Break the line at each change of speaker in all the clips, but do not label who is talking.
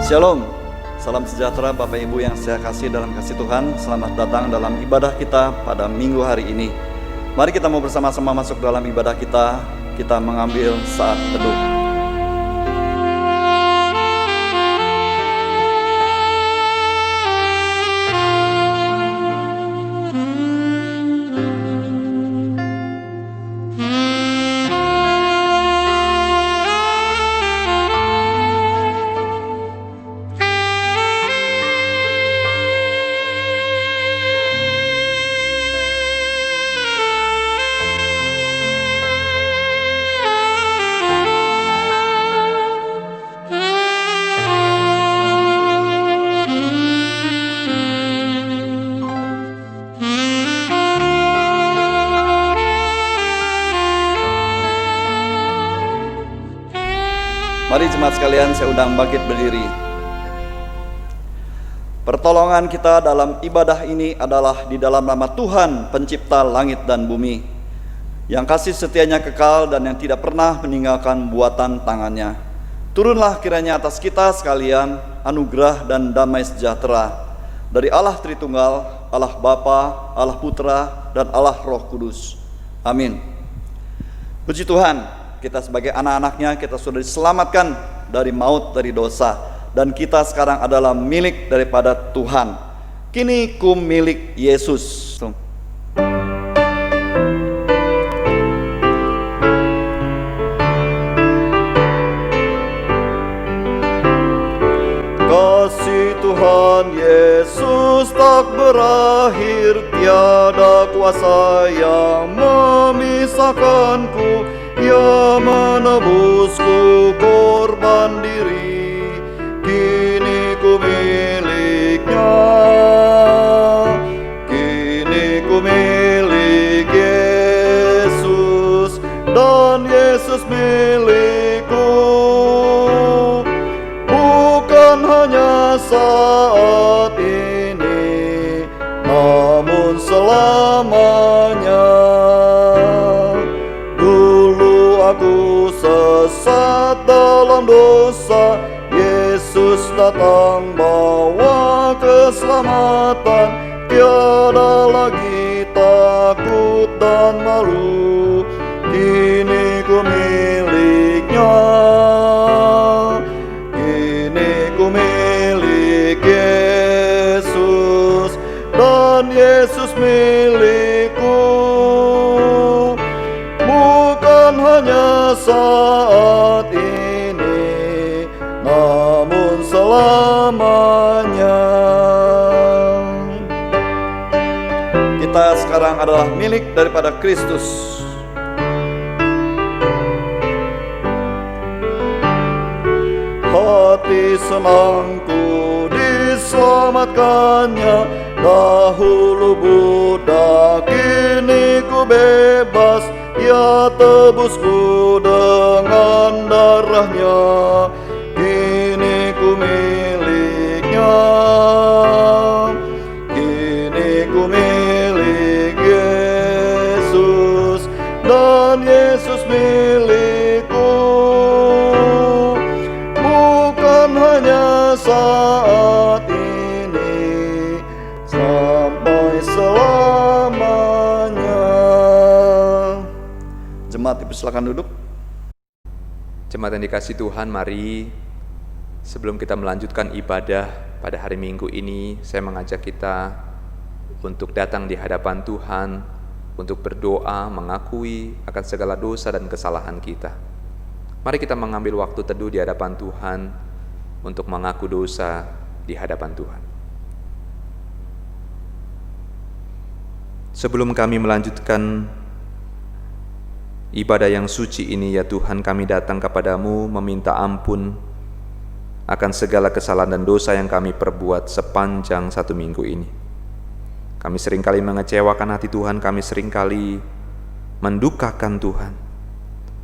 Shalom, salam sejahtera Bapak Ibu yang saya kasih dalam kasih Tuhan. Selamat datang dalam ibadah kita pada minggu hari ini. Mari kita mau bersama-sama masuk dalam ibadah kita. Kita mengambil saat teduh. Mari jemaat sekalian, saya undang bangkit berdiri. Pertolongan kita dalam ibadah ini adalah di dalam nama Tuhan pencipta langit dan bumi, yang kasih setianya kekal dan yang tidak pernah meninggalkan buatan tangannya. Turunlah kiranya atas kita sekalian anugerah dan damai sejahtera dari Allah Tritunggal, Allah Bapa, Allah Putra, dan Allah Roh Kudus. Amin. Puji Tuhan, kita sebagai anak-anaknya, kita sudah diselamatkan dari maut, dari dosa, dan kita sekarang adalah milik daripada Tuhan. Kini ku milik Yesus. Kasih Tuhan Yesus tak berakhir, tiada kuasa yang memisahkanku. Ia menebusku korban diri, kini ku miliknya, kini ku milik Yesus, dan Yesus milikku. Bukan hanya saat ini, namun selamanya. Aku sesat dalam dosa, Yesus datang bawa keselamatan. Tiada lagi takut dan malu, kini ku miliknya, kini ku milik Yesus, dan Yesus milikku. Hanya saat ini, namun selamanya. Kita sekarang adalah milik daripada Kristus. Hati senangku diselamatkannya, dahulu budak, kini ku bebas. Ia tebusku dengan darahnya, kini ku miliknya, kini ku milik Yesus, dan Yesus milikku. Bukan hanya saat ini, sampai selamanya. Jemaat dipersilakan duduk.
Jemaat yang dikasihi Tuhan, mari sebelum kita melanjutkan ibadah pada hari Minggu ini, saya mengajak kita untuk datang di hadapan Tuhan, untuk berdoa, mengakui akan segala dosa dan kesalahan kita. Mari kita mengambil waktu teduh di hadapan Tuhan untuk mengaku dosa di hadapan Tuhan. Sebelum kami melanjutkan ibadah yang suci ini, ya Tuhan, kami datang kepadamu meminta ampun akan segala kesalahan dan dosa yang kami perbuat sepanjang satu minggu ini. Kami seringkali mengecewakan hati Tuhan, kami seringkali mendukakan Tuhan.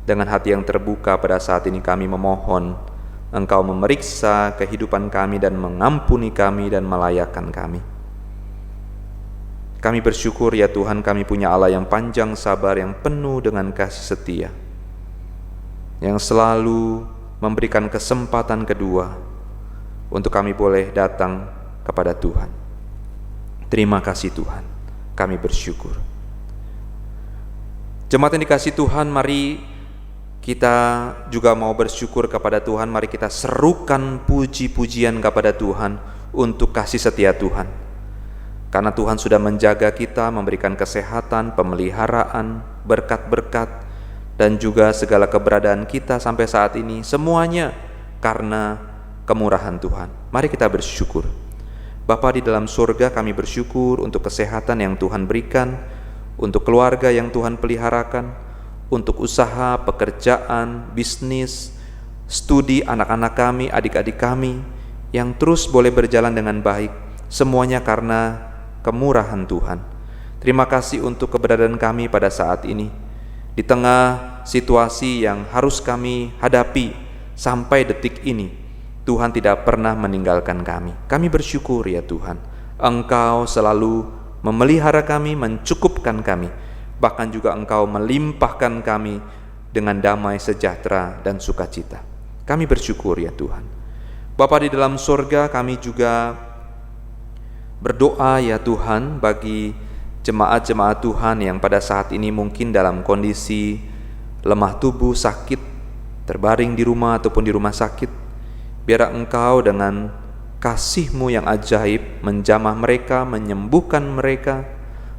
Dengan hati yang terbuka pada saat ini kami memohon Engkau memeriksa kehidupan kami dan mengampuni kami dan melayakkan kami. Kami bersyukur ya Tuhan, kami punya Allah yang panjang sabar, yang penuh dengan kasih setia, yang selalu memberikan kesempatan kedua untuk kami boleh datang kepada Tuhan. Terima kasih Tuhan, kami bersyukur. Jemaat yang dikasihi Tuhan, mari kita juga mau bersyukur kepada Tuhan. Mari kita serukan puji-pujian kepada Tuhan untuk kasih setia Tuhan. Karena Tuhan sudah menjaga kita, memberikan kesehatan, pemeliharaan, berkat-berkat, dan juga segala keberadaan kita sampai saat ini, semuanya karena kemurahan Tuhan. Mari kita bersyukur. Bapa di dalam surga, kami bersyukur untuk kesehatan yang Tuhan berikan, untuk keluarga yang Tuhan peliharakan, untuk usaha, pekerjaan, bisnis, studi anak-anak kami, adik-adik kami, yang terus boleh berjalan dengan baik, semuanya karena kemurahan Tuhan. Terima kasih untuk keberadaan kami pada saat ini, di tengah situasi yang harus kami hadapi sampai detik ini. Tuhan tidak pernah meninggalkan kami. Kami bersyukur ya Tuhan, Engkau selalu memelihara kami, mencukupkan kami, bahkan juga Engkau melimpahkan kami dengan damai sejahtera dan sukacita. Kami bersyukur ya Tuhan. Bapa di dalam surga, kami juga berdoa ya Tuhan bagi jemaat-jemaat Tuhan yang pada saat ini mungkin dalam kondisi lemah tubuh, sakit, terbaring di rumah ataupun di rumah sakit. Biar Engkau dengan kasih-Mu yang ajaib menjamah mereka, menyembuhkan mereka.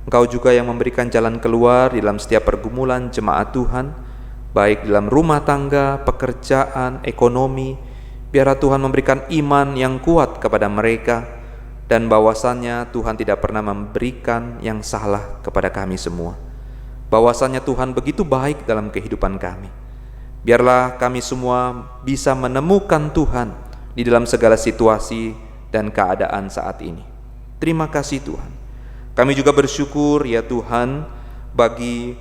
Engkau juga yang memberikan jalan keluar dalam setiap pergumulan jemaat Tuhan, baik dalam rumah tangga, pekerjaan, ekonomi. Biar Tuhan memberikan iman yang kuat kepada mereka, dan bahwasannya Tuhan tidak pernah memberikan yang salah kepada kami semua. Bahwasannya Tuhan begitu baik dalam kehidupan kami. Biarlah kami semua bisa menemukan Tuhan di dalam segala situasi dan keadaan saat ini. Terima kasih Tuhan. Kami juga bersyukur ya Tuhan bagi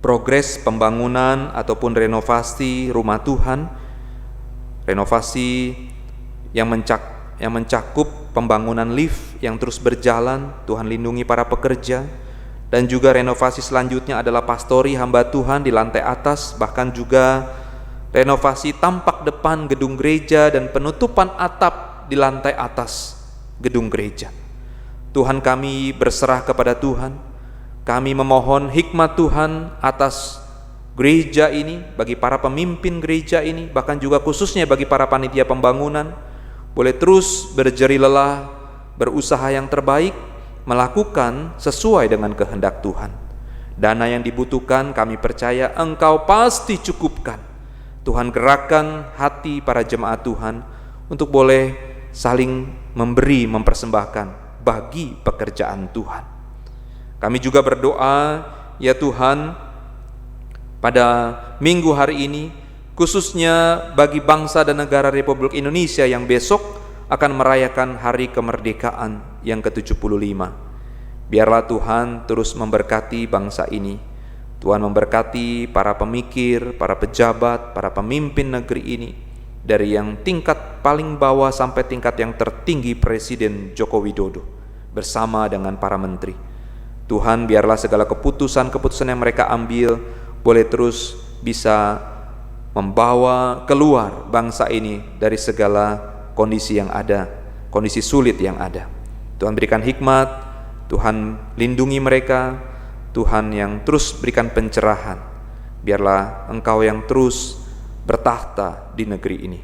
progres pembangunan ataupun renovasi rumah Tuhan. Renovasi yang mencakup pembangunan lift yang terus berjalan. Tuhan lindungi para pekerja. Dan juga renovasi selanjutnya adalah pastori hamba Tuhan di lantai atas, bahkan juga renovasi tampak depan gedung gereja dan penutupan atap di lantai atas gedung gereja. Tuhan, kami berserah kepada Tuhan. Kami memohon hikmat Tuhan atas gereja ini, bagi para pemimpin gereja ini, bahkan juga khususnya bagi para panitia pembangunan, boleh terus berjeri lelah, berusaha yang terbaik, melakukan sesuai dengan kehendak Tuhan. Dana yang dibutuhkan kami percaya Engkau pasti cukupkan. Tuhan, gerakkan hati para jemaat Tuhan untuk boleh saling memberi, mempersembahkan bagi pekerjaan Tuhan. Kami juga berdoa ya Tuhan pada minggu hari ini, khususnya bagi bangsa dan negara Republik Indonesia yang besok akan merayakan hari kemerdekaan yang ke-75. Biarlah Tuhan terus memberkati bangsa ini. Tuhan memberkati para pemikir, para pejabat, para pemimpin negeri ini, dari yang tingkat paling bawah sampai tingkat yang tertinggi Presiden Joko Widodo bersama dengan para menteri. Tuhan, biarlah segala keputusan-keputusan yang mereka ambil boleh terus bisa membawa keluar bangsa ini dari segala kondisi yang ada, kondisi sulit yang ada. Tuhan berikan hikmat, Tuhan lindungi mereka, Tuhan yang terus berikan pencerahan. Biarlah Engkau yang terus bertahta di negeri ini.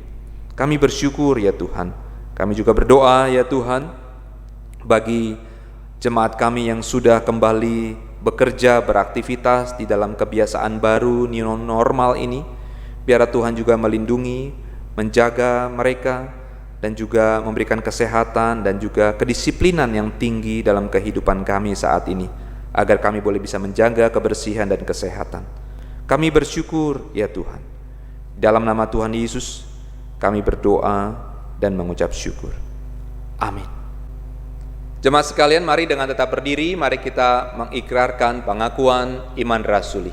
Kami bersyukur ya Tuhan. Kami juga berdoa ya Tuhan bagi jemaat kami yang sudah kembali bekerja, beraktivitas di dalam kebiasaan baru new normal ini. Biarlah Tuhan juga melindungi, menjaga mereka, dan juga memberikan kesehatan dan juga kedisiplinan yang tinggi dalam kehidupan kami saat ini, agar kami boleh bisa menjaga kebersihan dan kesehatan. Kami bersyukur ya Tuhan. Dalam nama Tuhan Yesus kami berdoa dan mengucap syukur. Amin. Jemaat sekalian, mari dengan tetap berdiri, mari kita mengikrarkan pengakuan iman rasuli.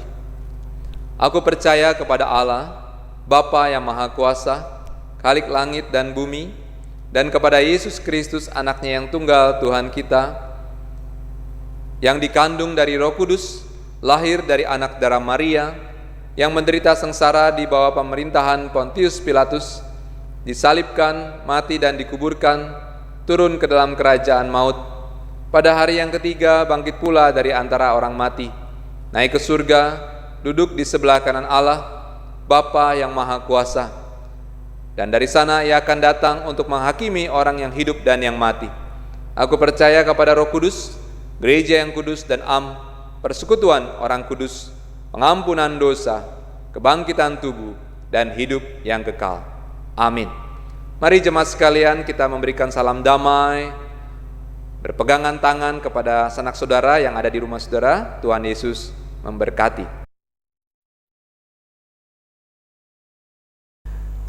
Aku percaya kepada Allah, Bapa yang Maha Kuasa, Khalik langit dan bumi, dan kepada Yesus Kristus anaknya yang tunggal Tuhan kita, yang dikandung dari Roh Kudus, lahir dari anak darah Maria, yang menderita sengsara di bawah pemerintahan Pontius Pilatus, disalibkan, mati dan dikuburkan, turun ke dalam kerajaan maut. Pada hari yang ketiga bangkit pula dari antara orang mati, naik ke surga, duduk di sebelah kanan Allah, Bapa yang Maha Kuasa. Dan dari sana ia akan datang untuk menghakimi orang yang hidup dan yang mati. Aku percaya kepada Roh Kudus, gereja yang kudus dan persekutuan orang kudus, pengampunan dosa, kebangkitan tubuh, dan hidup yang kekal. Amin. Mari jemaat sekalian, kita memberikan salam damai, berpegangan tangan kepada sanak saudara yang ada di rumah saudara. Tuhan Yesus memberkati.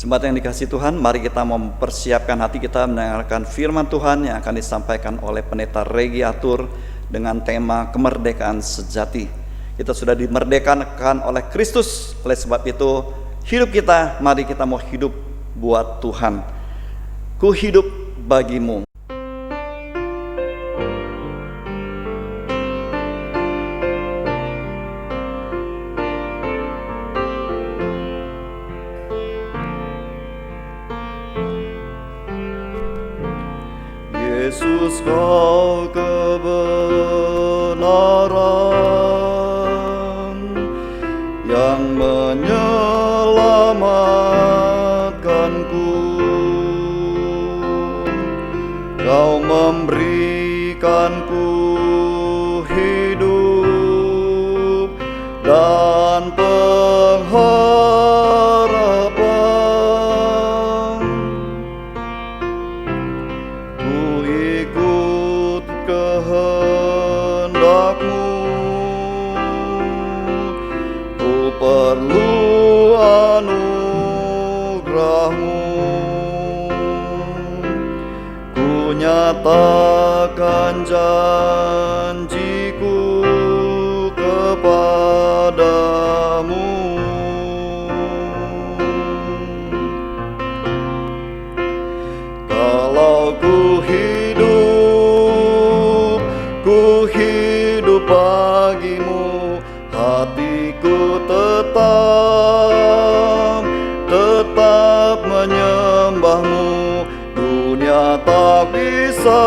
Jemaat yang dikasihi Tuhan, mari kita mempersiapkan hati kita mendengarkan firman Tuhan yang akan disampaikan oleh Pendeta Regi Atur dengan tema kemerdekaan sejati. Kita sudah dimerdekakan oleh Kristus, oleh sebab itu hidup kita, mari kita mau hidup buat Tuhan. Ku hidup bagimu. Yesus, kau kebenaran yang menyelamatkanku. Kau memberikanku hidup dan pengharapan. Ku ikut kehendak-Mu, ku perlu anugerah-Mu. Ku nyatakan janjiku kepadamu. Kalau ku hidup bagimu, hatiku tetap menyembah-Mu. Dunia tak bisa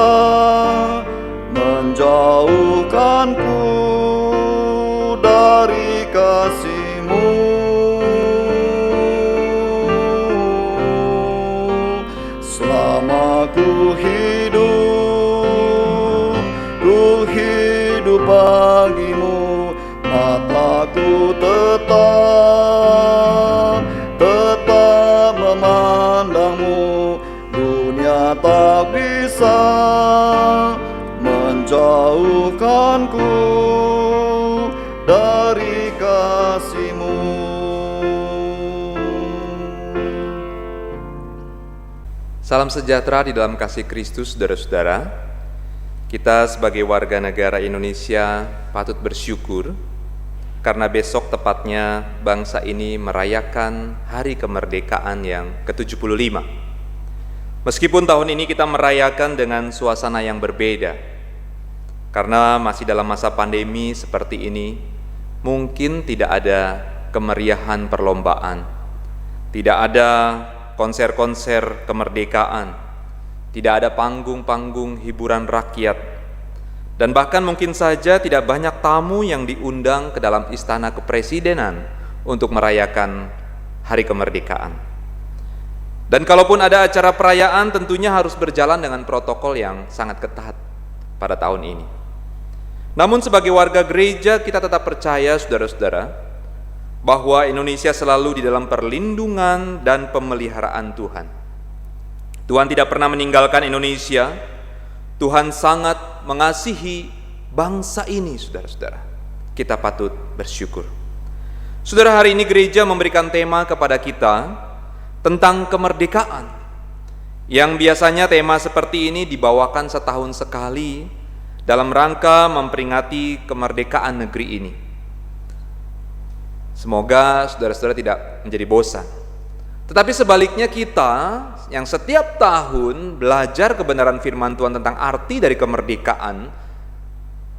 menjauhkanku dari kasih-Mu. Selama ku hidup bagimu, mataku tetap memandang-Mu. Dunia tak bisa menjauhkanku dari kasih-Mu.
Salam sejahtera di dalam kasih Kristus, saudara-saudara. Kita sebagai warga negara Indonesia patut bersyukur karena besok tepatnya bangsa ini merayakan hari kemerdekaan yang ke-75. Meskipun tahun ini kita merayakan dengan suasana yang berbeda, karena masih dalam masa pandemi seperti ini, mungkin tidak ada kemeriahan perlombaan, tidak ada konser-konser kemerdekaan, tidak ada panggung-panggung hiburan rakyat, dan bahkan mungkin saja tidak banyak tamu yang diundang ke dalam istana kepresidenan untuk merayakan hari kemerdekaan. Dan kalaupun ada acara perayaan, tentunya harus berjalan dengan protokol yang sangat ketat pada tahun ini. Namun sebagai warga gereja, kita tetap percaya, saudara-saudara, bahwa Indonesia selalu di dalam perlindungan dan pemeliharaan Tuhan. Tuhan tidak pernah meninggalkan Indonesia. Tuhan sangat mengasihi bangsa ini, saudara-saudara. Kita patut bersyukur. Saudara, hari ini gereja memberikan tema kepada kita tentang kemerdekaan, yang biasanya tema seperti ini dibawakan setahun sekali dalam rangka memperingati kemerdekaan negeri ini. Semoga saudara-saudara tidak menjadi bosan. Tetapi sebaliknya, kita yang setiap tahun belajar kebenaran firman Tuhan tentang arti dari kemerdekaan,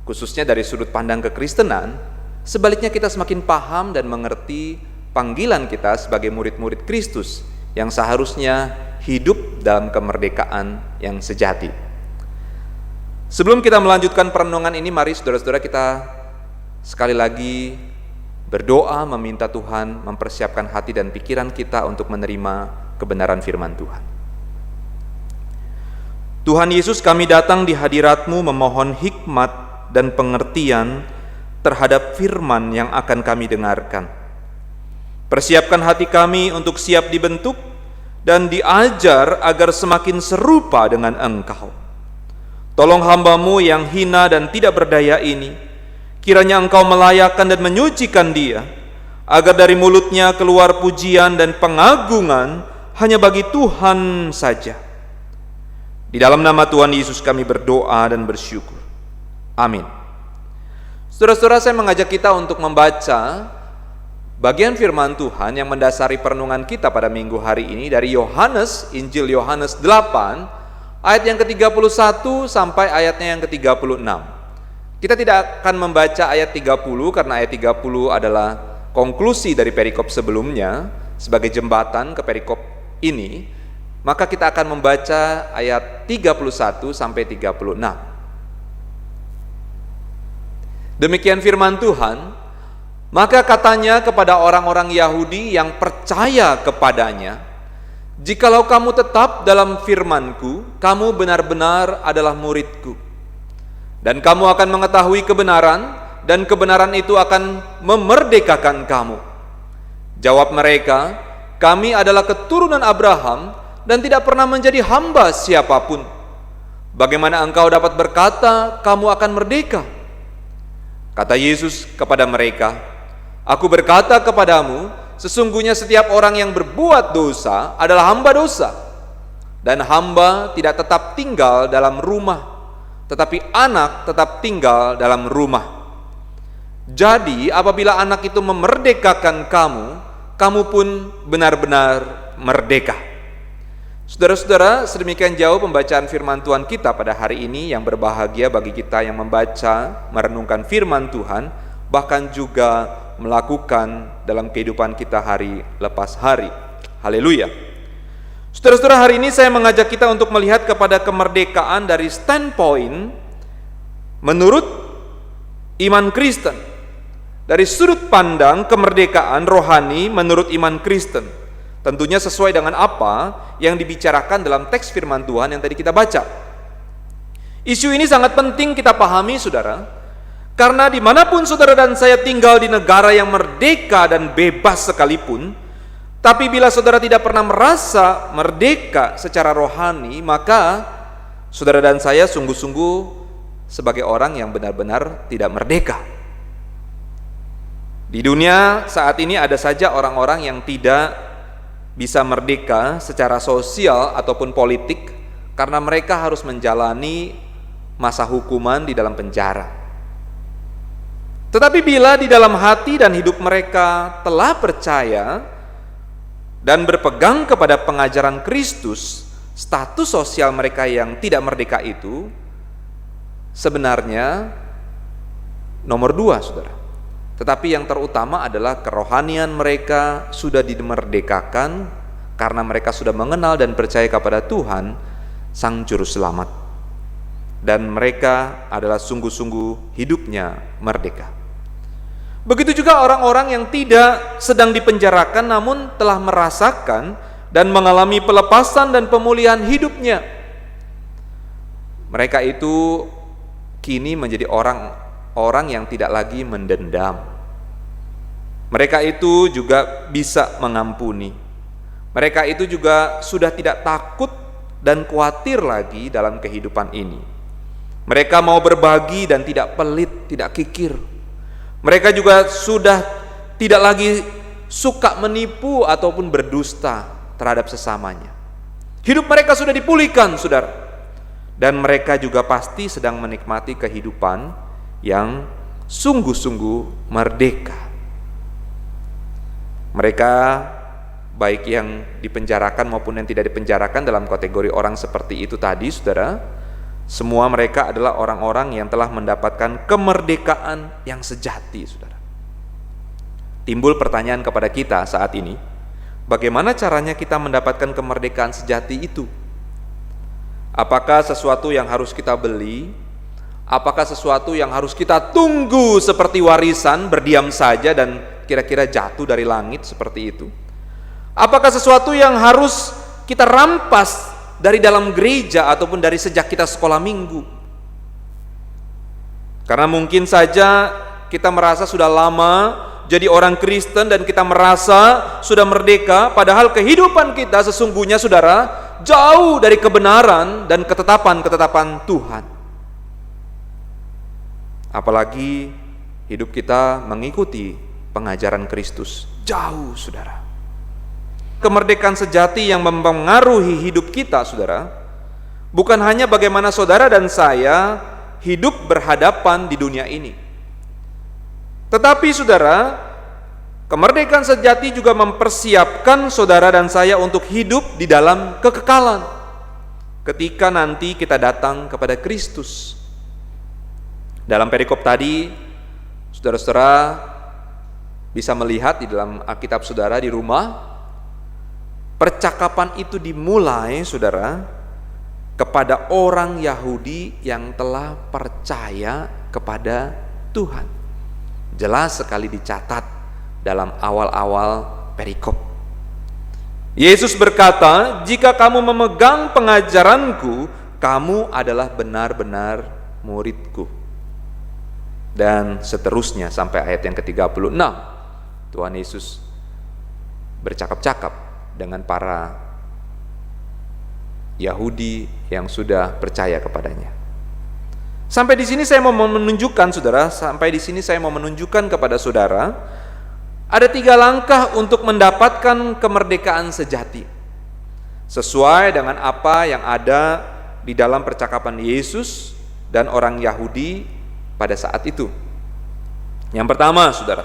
khususnya dari sudut pandang kekristenan, sebaliknya kita semakin paham dan mengerti panggilan kita sebagai murid-murid Kristus yang seharusnya hidup dalam kemerdekaan yang sejati. Sebelum kita melanjutkan perenungan ini, mari saudara-saudara kita sekali lagi berdoa meminta Tuhan mempersiapkan hati dan pikiran kita untuk menerima kebenaran firman Tuhan. Tuhan Yesus, kami datang di hadirat-Mu memohon hikmat dan pengertian terhadap firman yang akan kami dengarkan. Persiapkan hati kami untuk siap dibentuk dan diajar agar semakin serupa dengan Engkau. Tolong hamba-Mu yang hina dan tidak berdaya ini, kiranya Engkau melayakkan dan menyucikan dia, agar dari mulutnya keluar pujian dan pengagungan hanya bagi Tuhan saja. Di dalam nama Tuhan Yesus kami berdoa dan bersyukur. Amin. Saudara-saudara, saya mengajak kita untuk membaca bagian firman Tuhan yang mendasari perenungan kita pada minggu hari ini dari Yohanes, Injil Yohanes 8, ayat yang ke-31 sampai ayatnya yang ke-36. Kita tidak akan membaca ayat 30 karena ayat 30 adalah konklusi dari perikop sebelumnya sebagai jembatan ke perikop ini. Maka kita akan membaca ayat 31 sampai 36. Demikian firman Tuhan. Maka katanya kepada orang-orang Yahudi yang percaya kepadanya, "Jikalau kamu tetap dalam firman-Ku, kamu benar-benar adalah murid-Ku. Dan kamu akan mengetahui kebenaran, dan kebenaran itu akan memerdekakan kamu." Jawab mereka, "Kami adalah keturunan Abraham dan tidak pernah menjadi hamba siapapun. Bagaimana engkau dapat berkata, kamu akan merdeka?" Kata Yesus kepada mereka, "Aku berkata kepadamu, sesungguhnya setiap orang yang berbuat dosa adalah hamba dosa. Dan hamba tidak tetap tinggal dalam rumah, tetapi anak tetap tinggal dalam rumah. Jadi apabila anak itu memerdekakan kamu, kamu pun benar-benar merdeka." Saudara-saudara, sedemikian jauh pembacaan firman Tuhan kita pada hari ini, yang berbahagia bagi kita yang membaca, merenungkan firman Tuhan, bahkan juga melakukan dalam kehidupan kita hari lepas hari. Haleluya. Saudara-saudara, hari ini saya mengajak kita untuk melihat kepada kemerdekaan dari standpoint menurut iman Kristen. Dari sudut pandang kemerdekaan rohani menurut iman Kristen. Tentunya sesuai dengan apa yang dibicarakan dalam teks firman Tuhan yang tadi kita baca. Isu ini sangat penting kita pahami, saudara, karena dimanapun saudara dan saya tinggal di negara yang merdeka dan bebas sekalipun, tapi bila saudara tidak pernah merasa merdeka secara rohani, maka saudara dan saya sungguh-sungguh sebagai orang yang benar-benar tidak merdeka. Di dunia saat ini ada saja orang-orang yang tidak bisa merdeka secara sosial ataupun politik karena mereka harus menjalani masa hukuman di dalam penjara. Tetapi bila di dalam hati dan hidup mereka telah percaya dan berpegang kepada pengajaran Kristus, status sosial mereka yang tidak merdeka itu sebenarnya nomor 2, saudara. Tetapi yang terutama adalah kerohanian mereka sudah dimerdekakan karena mereka sudah mengenal dan percaya kepada Tuhan, Sang Juru Selamat. Dan mereka adalah sungguh-sungguh hidupnya merdeka. Begitu juga orang-orang yang tidak sedang dipenjarakan namun telah merasakan dan mengalami pelepasan dan pemulihan hidupnya. Mereka itu kini menjadi orang yang tidak lagi mendendam. Mereka itu juga bisa mengampuni. Mereka itu juga sudah tidak takut dan khawatir lagi dalam kehidupan ini. Mereka mau berbagi dan tidak pelit, tidak kikir. Mereka juga sudah tidak lagi suka menipu ataupun berdusta terhadap sesamanya. Hidup mereka sudah dipulihkan, saudara. Dan mereka juga pasti sedang menikmati kehidupan yang sungguh-sungguh merdeka. Mereka baik yang dipenjarakan maupun yang tidak dipenjarakan dalam kategori orang seperti itu tadi, saudara, semua mereka adalah orang-orang yang telah mendapatkan kemerdekaan yang sejati, saudara. Timbul pertanyaan kepada kita saat ini, bagaimana caranya kita mendapatkan kemerdekaan sejati itu? Apakah sesuatu yang harus kita beli? Apakah sesuatu yang harus kita tunggu seperti warisan, berdiam saja dan kira-kira jatuh dari langit seperti itu? Apakah sesuatu yang harus kita rampas dari dalam gereja ataupun dari sejak kita sekolah minggu? Karena mungkin saja kita merasa sudah lama jadi orang Kristen dan kita merasa sudah merdeka, padahal kehidupan kita sesungguhnya, saudara, jauh dari kebenaran dan ketetapan-ketetapan Tuhan. Apalagi hidup kita mengikuti pengajaran Kristus. Jauh, saudara. Kemerdekaan sejati yang mempengaruhi hidup kita, saudara, bukan hanya bagaimana saudara dan saya hidup berhadapan di dunia ini, tetapi saudara, kemerdekaan sejati juga mempersiapkan saudara dan saya untuk hidup di dalam kekekalan ketika nanti kita datang kepada Kristus. Dalam perikop tadi, saudara-saudara bisa melihat di dalam Alkitab saudara di rumah, percakapan itu dimulai, saudara, kepada orang Yahudi yang telah percaya kepada Tuhan. Jelas sekali dicatat dalam awal-awal perikop. Yesus berkata, "Jika kamu memegang pengajaranku, kamu adalah benar-benar muridku." Dan seterusnya sampai ayat yang ke-36. Tuhan Yesus bercakap-cakap dengan para Yahudi yang sudah percaya kepadanya. Sampai di sini saya mau menunjukkan, saudara, kepada saudara ada 3 langkah untuk mendapatkan kemerdekaan sejati sesuai dengan apa yang ada di dalam percakapan Yesus dan orang Yahudi pada saat itu. Yang pertama, saudara,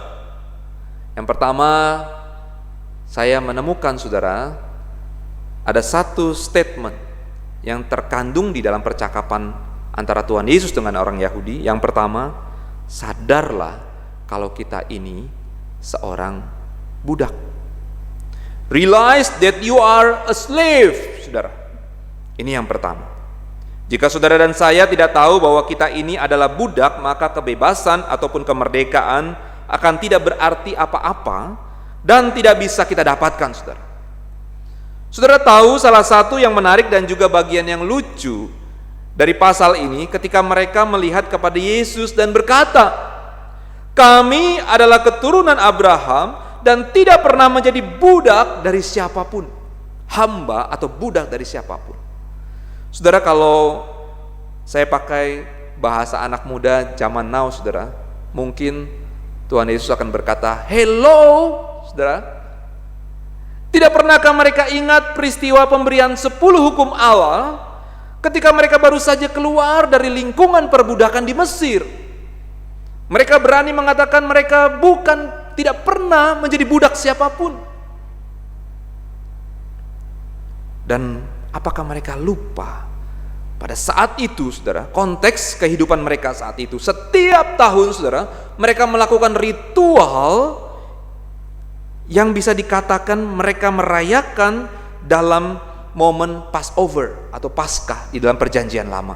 saya menemukan, saudara, ada satu statement yang terkandung di dalam percakapan antara Tuhan Yesus dengan orang Yahudi. Yang pertama, sadarlah kalau kita ini seorang budak. Realize that you are a slave, saudara. Ini yang pertama. Jika saudara dan saya tidak tahu bahwa kita ini adalah budak, maka kebebasan ataupun kemerdekaan akan tidak berarti apa-apa dan tidak bisa kita dapatkan, saudara. Saudara tahu salah satu yang menarik dan juga bagian yang lucu dari pasal ini ketika mereka melihat kepada Yesus dan berkata, "Kami adalah keturunan Abraham dan tidak pernah menjadi budak dari siapapun." Hamba atau budak dari siapapun. Saudara, kalau saya pakai bahasa anak muda zaman now, saudara, mungkin Tuhan Yesus akan berkata, "Hello, saudara. Tidak pernahkah mereka ingat peristiwa pemberian 10 hukum Allah ketika mereka baru saja keluar dari lingkungan perbudakan di Mesir? Mereka berani mengatakan mereka tidak pernah menjadi budak siapapun. Dan apakah mereka lupa pada saat itu, saudara, konteks kehidupan mereka saat itu, setiap tahun, saudara, mereka melakukan ritual yang bisa dikatakan mereka merayakan dalam momen Passover atau Paskah di dalam perjanjian lama.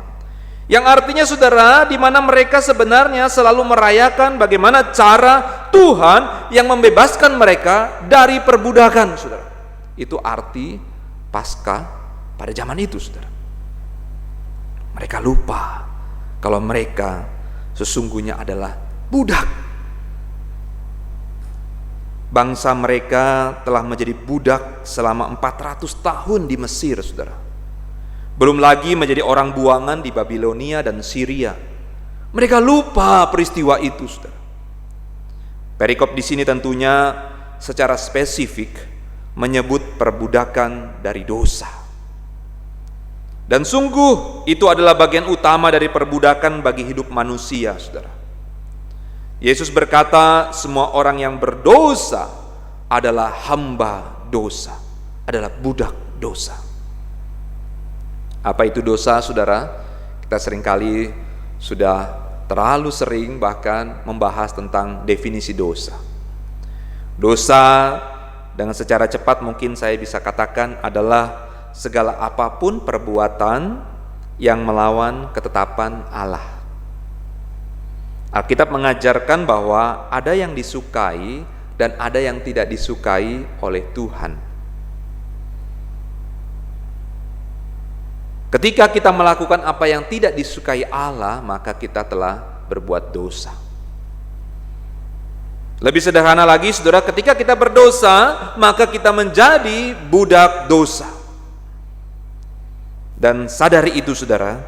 Yang artinya, saudara, di mana mereka sebenarnya selalu merayakan bagaimana cara Tuhan yang membebaskan mereka dari perbudakan, saudara. Itu arti Paskah pada zaman itu, saudara. Mereka lupa kalau mereka sesungguhnya adalah budak. Bangsa mereka telah menjadi budak selama 400 tahun di Mesir, saudara. Belum lagi menjadi orang buangan di Babilonia dan Syria. Mereka lupa peristiwa itu, saudara. Perikop di sini tentunya secara spesifik menyebut perbudakan dari dosa. Dan sungguh itu adalah bagian utama dari perbudakan bagi hidup manusia, saudara. Yesus berkata, semua orang yang berdosa adalah hamba dosa, adalah budak dosa. Apa itu dosa, saudara? Kita seringkali sudah terlalu sering bahkan membahas tentang definisi dosa. Dosa dengan secara cepat mungkin saya bisa katakan adalah segala apapun perbuatan yang melawan ketetapan Allah. Alkitab mengajarkan bahwa ada yang disukai dan ada yang tidak disukai oleh Tuhan. Ketika kita melakukan apa yang tidak disukai Allah, maka kita telah berbuat dosa. Lebih sederhana lagi, saudara, ketika kita berdosa, maka kita menjadi budak dosa. Dan sadari itu, saudara,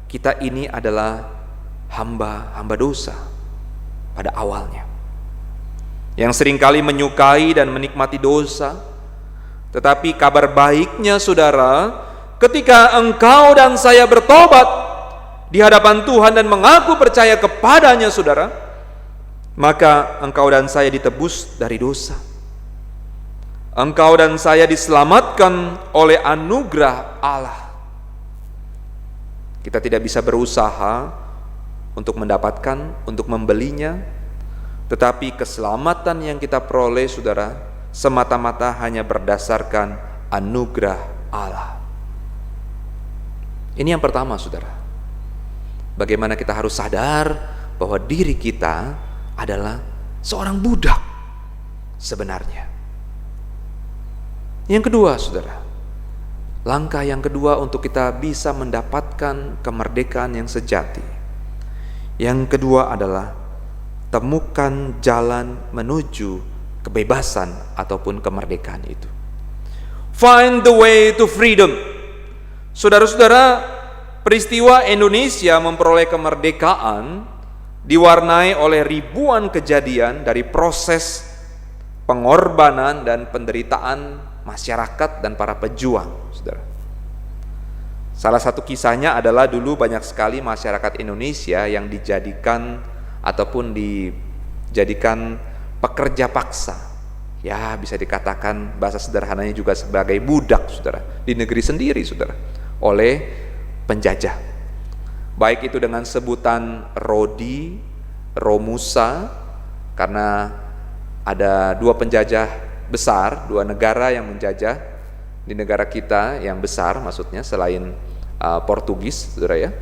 kita ini adalah hamba dosa pada awalnya, yang seringkali menyukai dan menikmati dosa. Tetapi kabar baiknya, saudara, ketika engkau dan saya bertobat di hadapan Tuhan dan mengaku percaya kepadanya, saudara, maka engkau dan saya ditebus dari dosa. Engkau dan saya diselamatkan oleh anugerah Allah. Kita tidak bisa berusaha untuk mendapatkan, untuk membelinya, tetapi keselamatan yang kita peroleh, saudara, semata-mata hanya berdasarkan anugerah Allah. Ini yang pertama, saudara. Bagaimana kita harus sadar bahwa diri kita adalah seorang budak sebenarnya. Yang kedua, saudara, langkah yang kedua untuk kita bisa mendapatkan kemerdekaan yang sejati, yang kedua adalah temukan jalan menuju kebebasan ataupun kemerdekaan itu. Find the way to freedom. Saudara-saudara, peristiwa Indonesia memperoleh kemerdekaan diwarnai oleh ribuan kejadian dari proses pengorbanan dan penderitaan masyarakat dan para pejuang, saudara. Salah satu kisahnya adalah dulu banyak sekali masyarakat Indonesia yang dijadikan ataupun dijadikan pekerja paksa. Ya, bisa dikatakan bahasa sederhananya juga sebagai budak, saudara, di negeri sendiri, saudara, oleh penjajah. Baik itu dengan sebutan Rodi, Romusa, karena ada dua penjajah besar, dua negara yang menjajah di negara kita yang besar, maksudnya selain Portugis, saudara ya,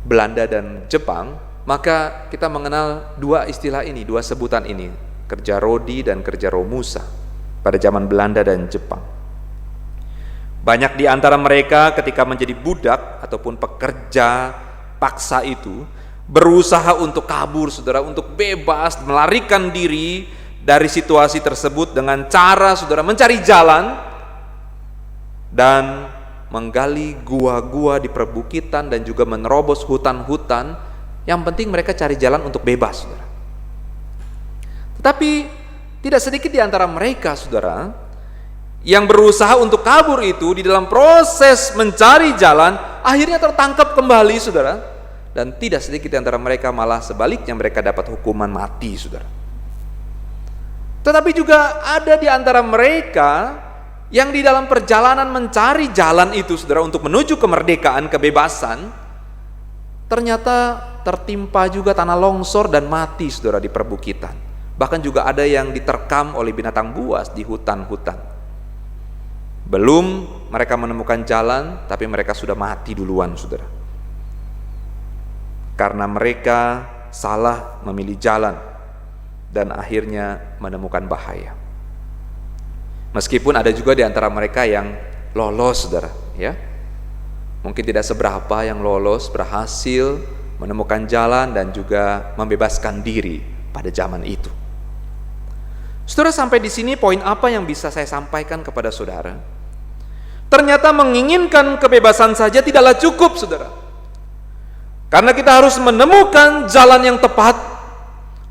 Belanda dan Jepang. Maka kita mengenal dua istilah ini, dua sebutan ini, kerja Rodi dan kerja Romusa pada zaman Belanda dan Jepang. Banyak di antara mereka ketika menjadi budak ataupun pekerja paksa itu berusaha untuk kabur, saudara, untuk bebas, melarikan diri dari situasi tersebut dengan cara, saudara, mencari jalan dan menggali gua-gua di perbukitan dan juga menerobos hutan-hutan. Yang penting mereka cari jalan untuk bebas, saudara. Tetapi tidak sedikit di antara mereka, saudara, yang berusaha untuk kabur itu di dalam proses mencari jalan akhirnya tertangkap kembali, saudara. Dan tidak sedikit di antara mereka malah sebaliknya mereka dapat hukuman mati, saudara. Tetapi juga ada di antara mereka yang di dalam perjalanan mencari jalan itu, saudara, untuk menuju kemerdekaan, kebebasan, ternyata tertimpa juga tanah longsor dan mati, saudara, di perbukitan. Bahkan juga ada yang diterkam oleh binatang buas di hutan-hutan. Belum mereka menemukan jalan, tapi mereka sudah mati duluan, saudara. Karena mereka salah memilih jalan dan akhirnya menemukan bahaya. Meskipun ada juga di antara mereka yang lolos, saudara, ya. Mungkin tidak seberapa yang lolos, berhasil menemukan jalan dan juga membebaskan diri pada zaman itu. Saudara, sampai di sini poin apa yang bisa saya sampaikan kepada saudara? Ternyata menginginkan kebebasan saja tidaklah cukup, saudara. Karena kita harus menemukan jalan yang tepat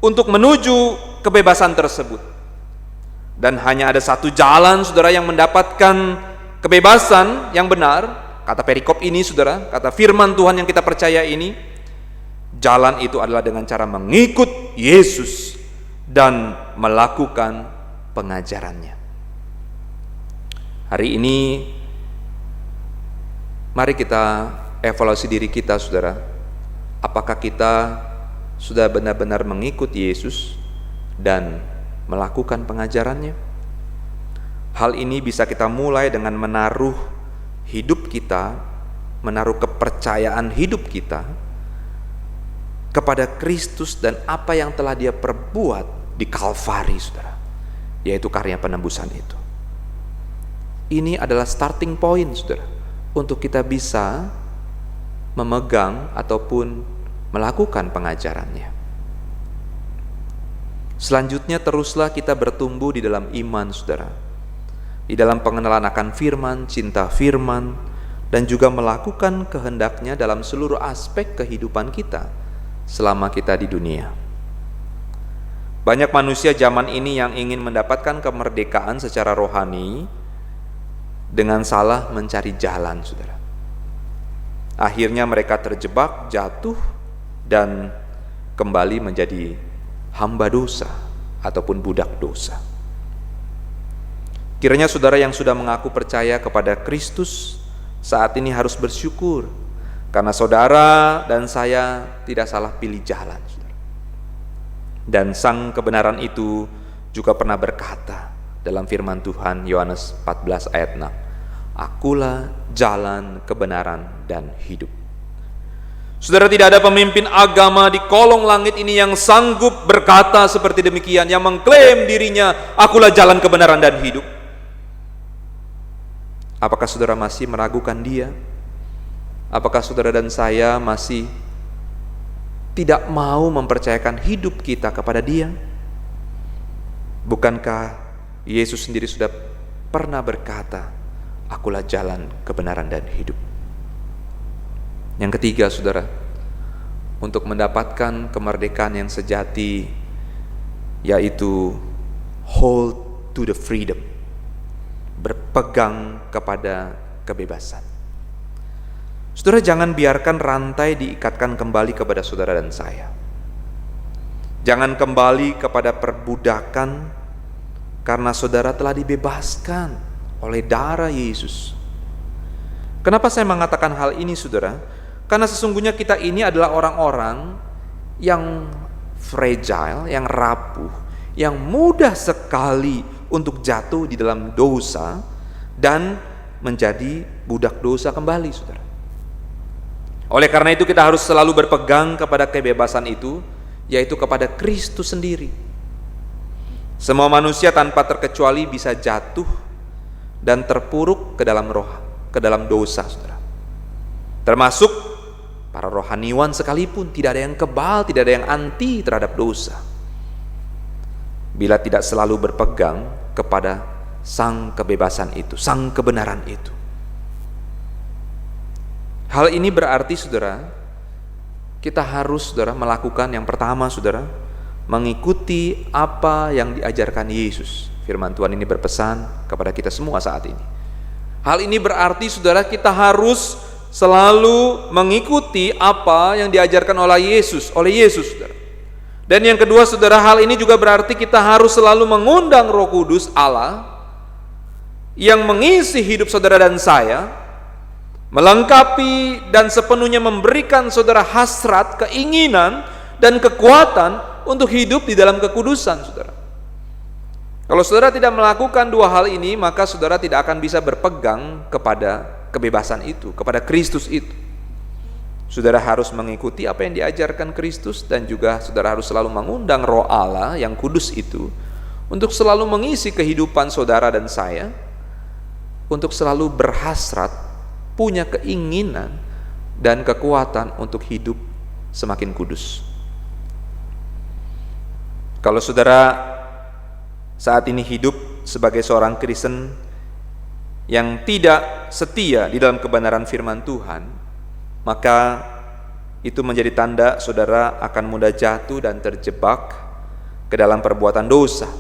untuk menuju kebebasan tersebut. Dan hanya ada satu jalan, saudara, yang mendapatkan kebebasan yang benar. Kata perikop ini, saudara, kata firman Tuhan yang kita percaya ini, jalan itu adalah dengan cara mengikut Yesus dan melakukan pengajarannya. Hari ini mari kita evaluasi diri kita, saudara. Apakah kita sudah benar-benar mengikut Yesus dan melakukan pengajarannya? Hal ini bisa kita mulai dengan menaruh hidup kita, menaruh kepercayaan hidup kita kepada Kristus dan apa yang telah Dia perbuat di Kalvari, saudara, yaitu karya penebusan itu. Ini adalah starting point, saudara, untuk kita bisa memegang ataupun melakukan pengajarannya. Selanjutnya teruslah kita bertumbuh di dalam iman, saudara, di dalam pengenalan akan firman, cinta firman, dan juga melakukan kehendaknya dalam seluruh aspek kehidupan kita selama kita di dunia. Banyak manusia zaman ini yang ingin mendapatkan kemerdekaan secara rohani dengan salah mencari jalan, saudara. Akhirnya mereka terjebak, jatuh, dan kembali menjadi hamba dosa ataupun budak dosa. Kiranya saudara yang sudah mengaku percaya kepada Kristus saat ini harus bersyukur, karena saudara dan saya tidak salah pilih jalan, saudara. Dan Sang kebenaran itu juga pernah berkata dalam firman Tuhan Yohanes 14 ayat 6, "Akulah jalan, kebenaran, dan hidup." Saudara, tidak ada pemimpin agama di kolong langit ini yang sanggup berkata seperti demikian, yang mengklaim dirinya, "Akulah jalan, kebenaran, dan hidup." Apakah saudara masih meragukan Dia? Apakah saudara dan saya masih tidak mau mempercayakan hidup kita kepada Dia? Bukankah Yesus sendiri sudah pernah berkata, "Akulah jalan, kebenaran, dan hidup"? Yang ketiga, saudara, untuk mendapatkan kemerdekaan yang sejati, yaitu hold to the freedom, berpegang kepada kebebasan. Saudara, jangan biarkan rantai diikatkan kembali kepada saudara dan saya. Jangan kembali kepada perbudakan, karena saudara telah dibebaskan oleh darah Yesus. Kenapa saya mengatakan hal ini, saudara? Karena sesungguhnya kita ini adalah orang-orang yang fragile, yang rapuh, yang mudah sekali untuk jatuh di dalam dosa dan menjadi budak dosa kembali, saudara. Oleh karena itu kita harus selalu berpegang kepada kebebasan itu, yaitu kepada Kristus sendiri. Semua manusia tanpa terkecuali bisa jatuh dan terpuruk ke dalam dosa, saudara. Termasuk para rohaniwan sekalipun, tidak ada yang kebal, tidak ada yang anti terhadap dosa, bila tidak selalu berpegang kepada Sang kebebasan itu, Sang kebenaran itu. Hal ini berarti, saudara, kita harus, saudara, melakukan yang pertama, saudara, mengikuti apa yang diajarkan Yesus. Firman Tuhan ini berpesan kepada kita semua saat ini. Hal ini berarti, saudara, kita harus selalu mengikuti apa yang diajarkan oleh Yesus, saudara. Dan yang kedua, saudara, hal ini juga berarti kita harus selalu mengundang Roh Kudus Allah yang mengisi hidup saudara dan saya, melengkapi dan sepenuhnya memberikan saudara hasrat, keinginan, dan kekuatan untuk hidup di dalam kekudusan, saudara. Kalau saudara tidak melakukan dua hal ini, maka saudara tidak akan bisa berpegang kepada kebebasan itu, kepada Kristus itu. Saudara harus mengikuti apa yang diajarkan Kristus, dan juga saudara harus selalu mengundang Roh Allah yang kudus itu untuk selalu mengisi kehidupan saudara dan saya, untuk selalu berhasrat, punya keinginan dan kekuatan untuk hidup semakin kudus. Kalau saudara saat ini hidup sebagai seorang Kristen yang tidak setia di dalam kebenaran firman Tuhan, maka itu menjadi tanda saudara akan mudah jatuh dan terjebak ke dalam perbuatan dosa.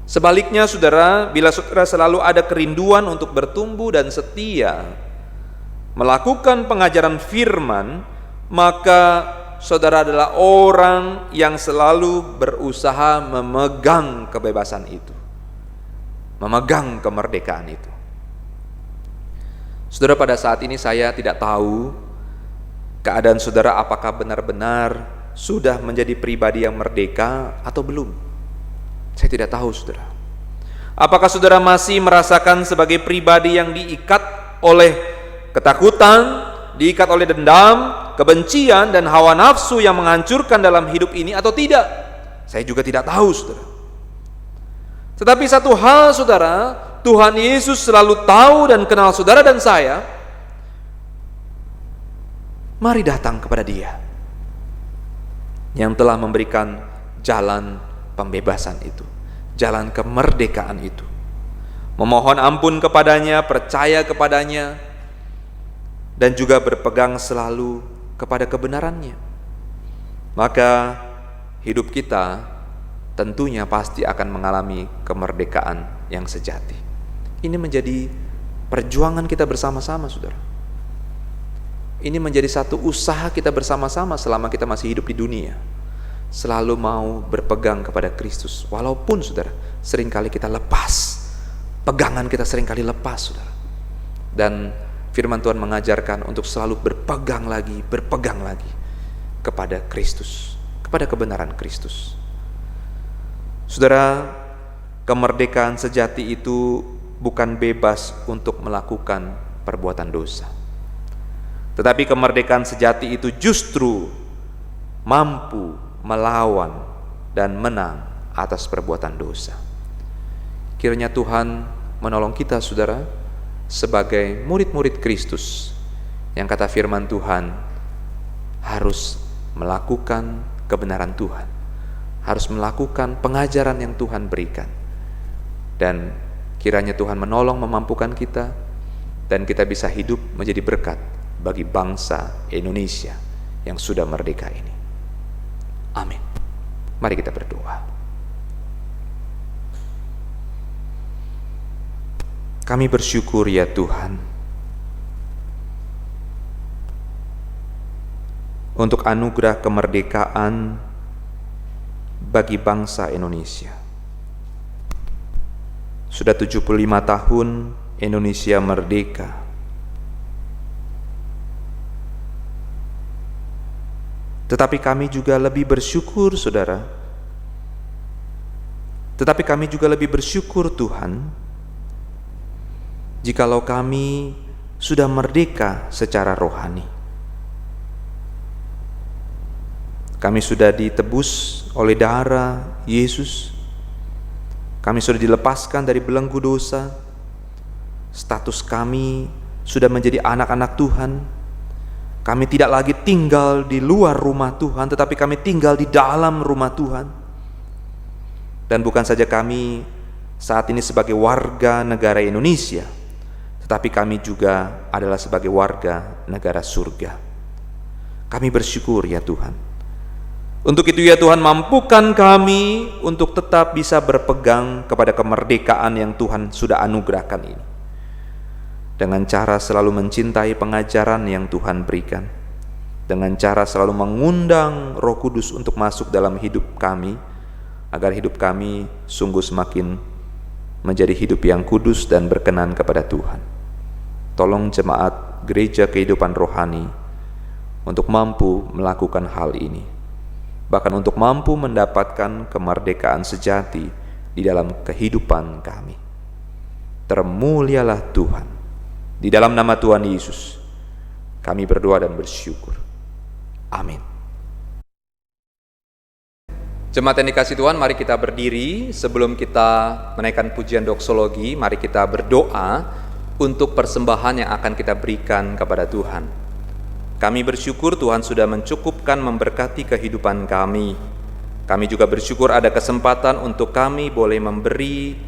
Sebaliknya, saudara, bila saudara selalu ada kerinduan untuk bertumbuh dan setia melakukan pengajaran firman, maka saudara adalah orang yang selalu berusaha memegang kebebasan itu, memegang kemerdekaan itu. Saudara, pada saat ini saya tidak tahu keadaan saudara apakah benar-benar sudah menjadi pribadi yang merdeka atau belum. Saya tidak tahu, saudara. Apakah saudara masih merasakan sebagai pribadi yang diikat oleh ketakutan, diikat oleh dendam, kebencian, dan hawa nafsu yang menghancurkan dalam hidup ini atau tidak? Saya juga tidak tahu, saudara. Tetapi satu hal, saudara, Tuhan Yesus selalu tahu dan kenal saudara dan saya. Mari datang kepada Dia yang telah memberikan jalan pembebasan itu, jalan kemerdekaan itu. Memohon ampun kepadanya, percaya kepadanya, dan juga berpegang selalu kepada kebenarannya. Maka hidup kita tentunya pasti akan mengalami kemerdekaan yang sejati. Ini menjadi perjuangan kita bersama-sama, saudara. Ini menjadi satu usaha kita bersama-sama selama kita masih hidup di dunia. Selalu mau berpegang kepada Kristus. Walaupun, saudara, seringkali kita lepas. Pegangan kita seringkali lepas, saudara. Dan firman Tuhan mengajarkan untuk selalu berpegang lagi kepada Kristus, kepada kebenaran Kristus. Saudara, kemerdekaan sejati itu bukan bebas untuk melakukan perbuatan dosa. Tetapi kemerdekaan sejati itu justru mampu melawan dan menang atas perbuatan dosa. Kiranya Tuhan menolong kita, saudara, sebagai murid-murid Kristus yang kata firman Tuhan harus melakukan kebenaran Tuhan, harus melakukan pengajaran yang Tuhan berikan. Dan kiranya Tuhan menolong memampukan kita dan kita bisa hidup menjadi berkat bagi bangsa Indonesia yang sudah merdeka ini. Amin. Mari kita berdoa. Kami bersyukur ya Tuhan untuk anugerah kemerdekaan bagi bangsa Indonesia. Sudah 75 tahun Indonesia merdeka. Tetapi kami juga lebih bersyukur, saudara. Tetapi kami juga lebih bersyukur, Tuhan, jikalau kami sudah merdeka secara rohani. Kami sudah ditebus oleh darah Yesus. Kami sudah dilepaskan dari belenggu dosa. Status kami sudah menjadi anak-anak Tuhan. Kami tidak lagi tinggal di luar rumah Tuhan, tetapi kami tinggal di dalam rumah Tuhan. Dan bukan saja kami saat ini sebagai warga negara Indonesia, tetapi kami juga adalah sebagai warga negara surga. Kami bersyukur ya Tuhan. Untuk itu ya Tuhan, mampukan kami untuk tetap bisa berpegang kepada kemerdekaan yang Tuhan sudah anugerahkan ini, dengan cara selalu mencintai pengajaran yang Tuhan berikan, dengan cara selalu mengundang Roh Kudus untuk masuk dalam hidup kami, agar hidup kami sungguh semakin menjadi hidup yang kudus dan berkenan kepada Tuhan. Tolong jemaat gereja kehidupan rohani untuk mampu melakukan hal ini, bahkan untuk mampu mendapatkan kemerdekaan sejati di dalam kehidupan kami. Termulialah Tuhan. Di dalam nama Tuhan Yesus, kami berdoa dan bersyukur. Amin. Jemaat yang dikasihi Tuhan, mari kita berdiri. Sebelum kita menaikkan pujian doksologi, mari kita berdoa untuk persembahan yang akan kita berikan kepada Tuhan. Kami bersyukur Tuhan sudah mencukupkan memberkati kehidupan kami. Kami juga bersyukur ada kesempatan untuk kami boleh memberi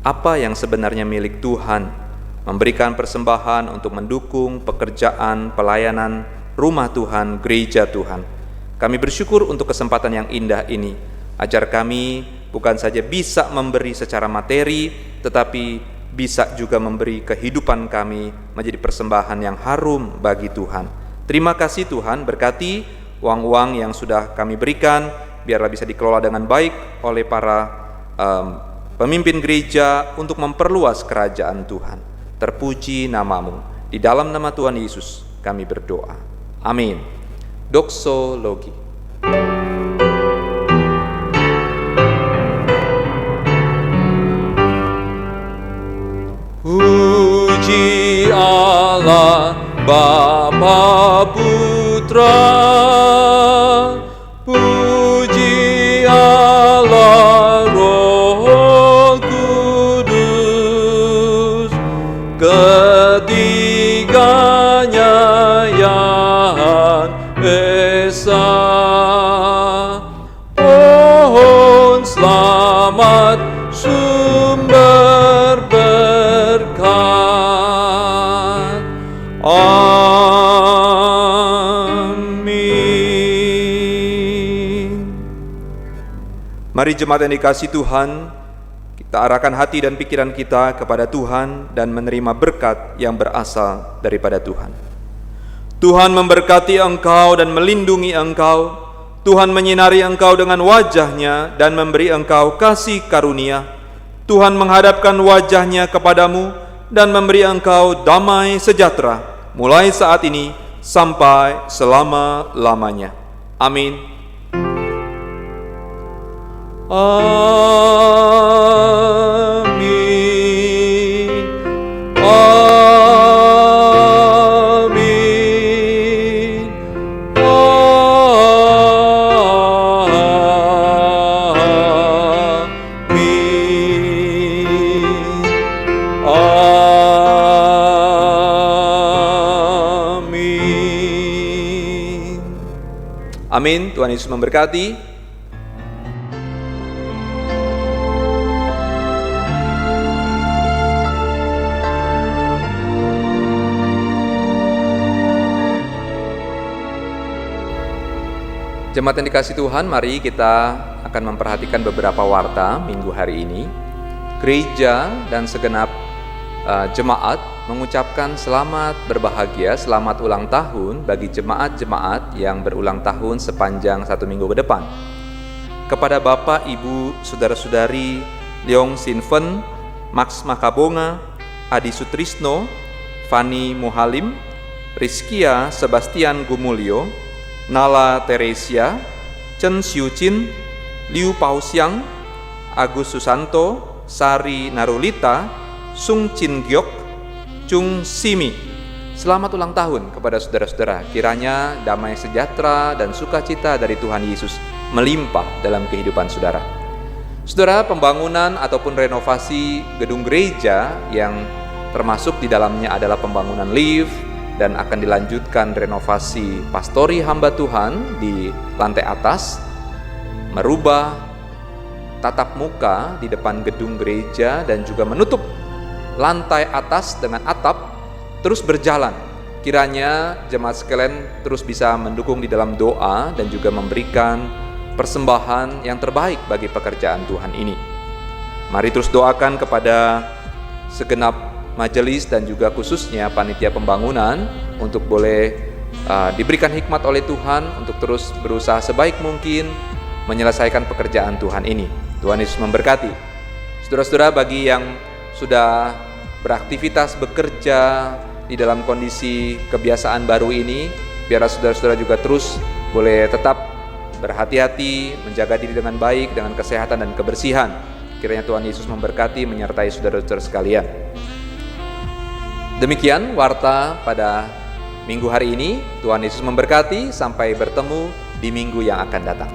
apa yang sebenarnya milik Tuhan, memberikan persembahan untuk mendukung pekerjaan, pelayanan rumah Tuhan, gereja Tuhan. Kami bersyukur untuk kesempatan yang indah ini. Ajar kami bukan saja bisa memberi secara materi, tetapi bisa juga memberi kehidupan kami menjadi persembahan yang harum bagi Tuhan. Terima kasih Tuhan, berkati uang-uang yang sudah kami berikan, biarlah bisa dikelola dengan baik oleh para pemimpin gereja untuk memperluas kerajaan Tuhan. Terpuji namamu. Di dalam nama Tuhan Yesus kami berdoa. Amin. Doksologi. Bapa, Putra, puji Allah Roh Kudus, ketiganya yang esa. Pohon selamat sumber berkat. Amin. Mari jemaat yang dikasihi Tuhan, kita arahkan hati dan pikiran kita kepada Tuhan dan menerima berkat yang berasal daripada Tuhan. Tuhan memberkati engkau dan melindungi engkau. Tuhan menyinari engkau dengan wajah-Nya dan memberi engkau kasih karunia. Tuhan menghadapkan wajah-Nya kepadamu dan memberi engkau damai sejahtera, mulai saat ini sampai selama-lamanya. Amin. Amin. Amin. Amin. Amin. Tuhan Yesus memberkati. Jemaat yang dikasihi Tuhan, mari kita akan memperhatikan beberapa warta minggu hari ini. Gereja dan segenap jemaat mengucapkan selamat berbahagia, selamat ulang tahun bagi jemaat-jemaat yang berulang tahun sepanjang 1 minggu ke depan. Kepada Bapak, Ibu, Saudara-saudari Leong Sinfen, Max Makabonga, Adi Sutrisno, Fani Muhalim, Rizkia Sebastian Gumulyo, Nala Teresia, Chen Xiucin, Liu Pausiang, Agus Susanto, Sari Narulita, Sung Chin Gyok, Chung Simi. Selamat ulang tahun kepada saudara-saudara. Kiranya damai sejahtera dan sukacita dari Tuhan Yesus melimpah dalam kehidupan saudara. Saudara, pembangunan ataupun renovasi gedung gereja yang termasuk di dalamnya adalah pembangunan lift, dan akan dilanjutkan renovasi pastori hamba Tuhan di lantai atas, merubah tatap muka di depan gedung gereja dan juga menutup lantai atas dengan atap, terus berjalan. Kiranya jemaat sekalian terus bisa mendukung di dalam doa dan juga memberikan persembahan yang terbaik bagi pekerjaan Tuhan ini. Mari terus doakan kepada segenap majelis dan juga khususnya panitia pembangunan untuk boleh diberikan hikmat oleh Tuhan untuk terus berusaha sebaik mungkin menyelesaikan pekerjaan Tuhan ini. Tuhan Yesus memberkati. Saudara-saudara, bagi yang sudah beraktivitas bekerja di dalam kondisi kebiasaan baru ini, biarlah saudara-saudara juga terus boleh tetap berhati-hati, menjaga diri dengan baik, dengan kesehatan dan kebersihan. Kiranya Tuhan Yesus memberkati menyertai saudara-saudara sekalian. Demikian warta pada minggu hari ini. Tuhan Yesus memberkati. Sampai bertemu di minggu yang akan datang.